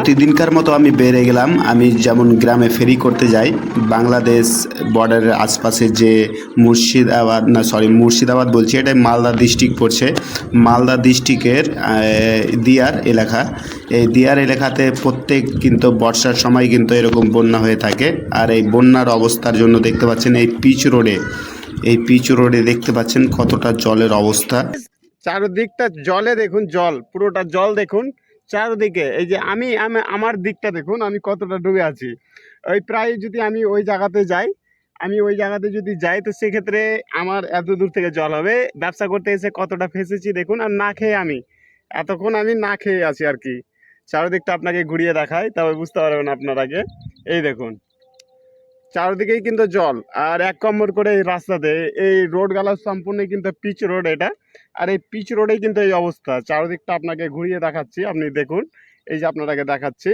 প্রতিদিনকার মতো আমি বেরিয়ে গেলাম। আমি যেমন গ্রামে ফেরি করতে যাই, বাংলাদেশ বর্ডারের আশপাশে যে মুর্শিদাবাদ বলছি, এটা মালদা ডিস্ট্রিক্ট পড়ছে। মালদা ডিস্ট্রিক্টের দিয়ার এলাকা। এই দিয়ার এলাকাতে প্রত্যেক কিন্তু বর্ষার সময় কিন্তু এরকম বন্যা হয়ে থাকে। আর এই বন্যার অবস্থার জন্য দেখতে পাচ্ছেন এই পিচ রোডে দেখতে পাচ্ছেন কতটা জলের অবস্থা। চারদিকটা জলে দেখুন, জল পুরোটা জল দেখুন চারদিকে। এই যে আমার দিকটা দেখুন, আমি কতটা ডুবে আছি। ওই প্রায় যদি আমি ওই জায়গাতে যদি যাই তো সেক্ষেত্রে আমার এত দূর থেকে জল হবে। ব্যবসা করতে এসে কতটা ফেঁসেছি দেখুন। আর না খেয়ে এতক্ষণ আমি না খেয়ে আছি আর কি। চারদিকটা আপনাকে ঘুরিয়ে দেখাই, তবে বুঝতে পারবেন আপনার আগে। এই দেখুন চারদিকেই কিন্তু জল, আর 1 নম্বর করে এই রাস্তাতে এই রোড গেলা সম্পূর্ণ কিন্তু পিচ রোড এটা। আর এই পিচ রোডেই কিন্তু এই অবস্থা। চারদিকটা আপনাকে ঘুরিয়ে দেখাচ্ছি, আপনি দেখুন। এই যে আপনাকে দেখাচ্ছি,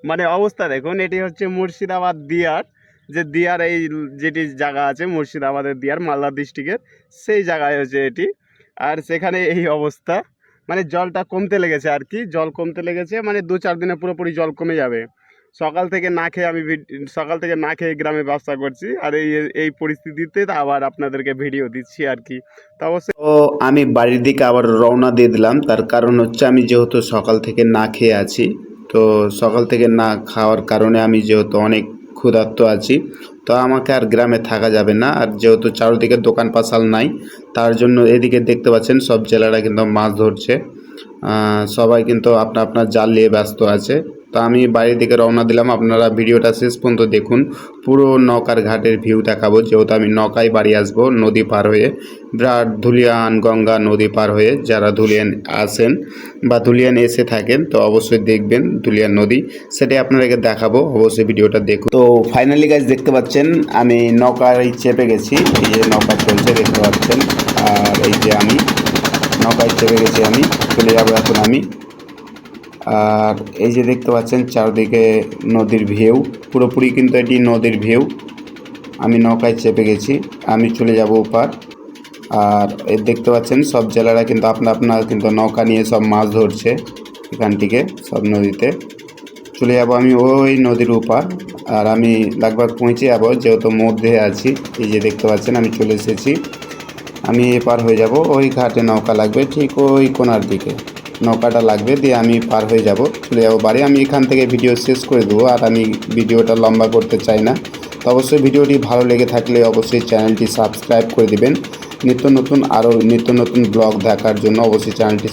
মানে অবস্থা দেখুন। এটি হচ্ছে মুর্শিদাবাদ দিয়ার, যে দিয়ার এই যেটি জায়গা আছে মুর্শিদাবাদের দিয়ার মালদা ডিস্ট্রিক্টের, সেই জায়গায় হচ্ছে এটি। আর সেখানে এই অবস্থা, মানে জলটা কমতে লেগেছে আর কি। জল কমতে লেগেছে, মানে 2-4 দিনে পুরোপুরি জল কমে যাবে। সকাল থেকে না খেয়ে গ্রামে ব্যবসা করছি, আর এই পরিস্থিতিতে আবার আপনাদেরকে ভিডিও দিচ্ছি আর কি। তো অবশ্যই আমি বাড়ির দিকে আবার রওনা দিয়ে দিলাম। তার কারণ হচ্ছে আমি যেহেতু সকাল থেকে না খেয়ে আছি, তো সকাল থেকে না খাওয়ার কারণে আমি যেহেতু অনেক ক্ষুধার্ত আছি, তো আমাকে আর গ্রামে থাকা যাবে না। আর যেহেতু চারদিকে দোকান পাশাল নাই, তার জন্য এদিকে দেখতে পাচ্ছেন সব জেলেরা কিন্তু মাছ ধরছে। সবাই কিন্তু আপনার জাল নিয়ে ব্যস্ত আছে। তো আমি বাড়ির দিকে রওনা দিলাম। আপনারা ভিডিওটা শেষ পর্যন্ত দেখুন, পুরো নৌকার ঘাটের ভিউ দেখাবো। যেহেতু আমি নৌকায় বাড়ি আসবো নদী পার হয়ে, বিরাট ধুলিয়ান গঙ্গা নদী পার হয়ে। যারা ধুলিয়ান আসেন বা ধুলিয়ান এসে থাকেন তো অবশ্যই দেখবেন ধুলিয়ান নদী, সেটাই আপনাদেরকে দেখাবো। অবশ্যই ভিডিওটা দেখুন। তো ফাইনালি গাইস দেখতে পাচ্ছেন আমি নৌকায় চেপে গেছি। এই যে নৌকা চলছে দেখতে পাচ্ছেন। আর এই যে আমি নৌকায় চেপে গেছি, আমি চলে যাবো এখন আমি। আর এই যে দেখতে পাচ্ছেন চারদিকে নদীর ভিউ, পুরোপুরি কিন্তু এটি নদীর ভিউ। আমি নৌকায় চেপে গেছি, আমি চলে যাব ওপার। আর এই দেখতে পাচ্ছেন সব জেলেরা কিন্তু আপনার কিন্তু নৌকা নিয়ে সব মাছ ধরছে। এখান থেকে সব নদীতে চলে যাব আমি ওই নদীর ওপার। আর আমি লাগভাগ পৌঁছে যাবো, যেহেতু মধ্যে আছি। এই যে দেখতে পাচ্ছেন আমি চলে এসেছি। আমি এপার হয়ে যাব, ওই ঘাটে নৌকা লাগবে, ঠিক ওই কোনার দিকে নৌকাটা লাগবে, দিয়ে আমি পার হয়ে যাব, চলে যাব বাড়ি। আমি এখান থেকে ভিডিও শেষ করে দেবো, আর আমি ভিডিওটা লম্বা করতে চাই না। তো অবশ্যই ভিডিওটি ভালো লেগে থাকলে অবশ্যই চ্যানেলটি সাবস্ক্রাইব করে দিবেন। নিত্য নতুন ব্লগ দেখার জন্য অবশ্যই চ্যানেলটি